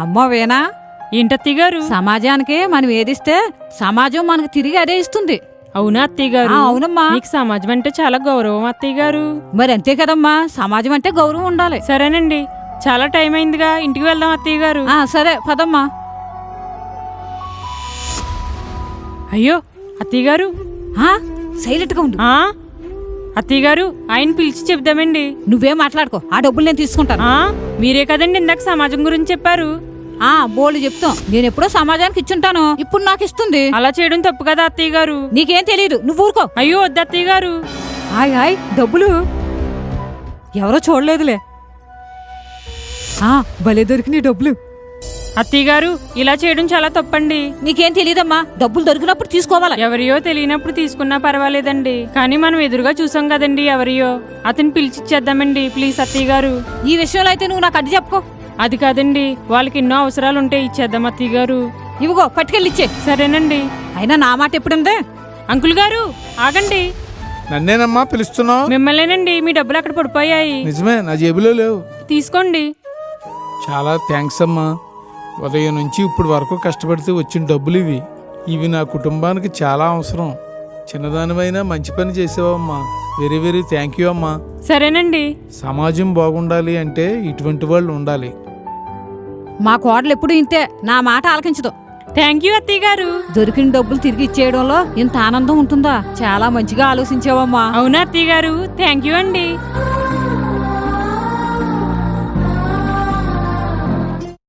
అమ్మో వేనా, ఏంటత్తయ్య గారు? సమాజానికి మనం ఏదిస్తే సమాజం మనకు తిరిగి అదే ఇస్తుంది. అవునా అత్తయ్య గారు? అవునమ్మా. మీకు సమాజం అంటే చాలా గౌరవం అత్తయ్య గారు. మరి అంతే కదమ్మా, సమాజం అంటే గౌరవం ఉండాలి. సరేనండి, చాలా టైం అయిందిగా, ఇంటికి వెళ్దాం అత్తయ్య గారు. సరే పదమ్మా. అయ్యో అత్తయ్య గారు, సైలెంట్ గా ఉండు. అత్తయ్య గారు, ఆయన పిలిచి చెప్దామండి. నువ్వేం మాట్లాడుకో, ఆ డబ్బులు నేను తీసుకుంటాను. మీరే కదండి ఇందాక సమాజం గురించి చెప్పారు. బోళ్ళు చెప్తాం. నేను ఎప్పుడో సమాజానికి ఇచ్చుంటాను, ఇప్పుడు నాకు ఇస్తుంది. అలా చేయడం తప్పు కదా అత్తయ్య గారు. నీకేం తెలియదు, నువ్వు ఊరుకో. అయ్యో వద్దు అత్తయ్య గారు. హాయ్ డబ్బులు ఎవరో చూడలేదులే. భలే దొరికినాయి డబ్బులు. అత్తయ్య గారు, ఇలా చేయడం చాలా తప్పండి. నీకేం తెలియదమ్మా, డబ్బులు దొరికినప్పుడు తీసుకోవాలా. ఎవరియో తెలియనప్పుడు తీసుకున్నా పర్వాలేదండి, కానీ మనం ఎదురుగా చూసాం కదండి ఎవరియో. అతను పిలిచిచ్చేద్దామండి ప్లీజ్ అత్తయ్య గారు. ఈ విషయంలో అయితే నువ్వు నాకు అడ్డు చెప్పుకో. అది కాదండి, వాళ్ళకి ఎన్నో అవసరాలు ఉంటే ఇచ్చేద్దాం అత్తయ్య గారు. ఇవిగో పట్టుకెళ్ళి ఇచ్చే. సరేనండి. అయినా నా మాట ఎప్పుడుందే. అంకుల్ గారు ఆగండి. నన్నేనమ్మా పిలుస్తున్నావు? మిమ్మల్నేనండి, మీ డబ్బులు అక్కడ పడిపోయాయి. నిజమే, నా జేబులో లేవు. తీసుకోండి. చాలా థ్యాంక్స్ అమ్మా. ఉదయం నుంచి ఇప్పుడు వరకు కష్టపడితే వచ్చిన డబ్బులు ఇవి నా కుటుంబానికి చాలా అవసరం. చిన్నదానివైనా మంచి పని చేసావమ్మా. వెరీ వెరీ థ్యాంక్ యూ అమ్మా. సరేనండి. సమాజం బాగుండాలి అంటే ఇటువంటి వాళ్ళు ఉండాలి. మా కోడలు ఎప్పుడు ఇంతే, నా మాట ఆలకించదు. థ్యాంక్ యూ అత్తయ్య గారు. దొరికిన డబ్బులు తిరిగి ఇచ్చేయడంలో ఇంత ఆనందం ఉంటుందా? చాలా మంచిగా ఆలోచించావమ్మా. అవునా అత్తయ్య గారు, థ్యాంక్ యూ అండి.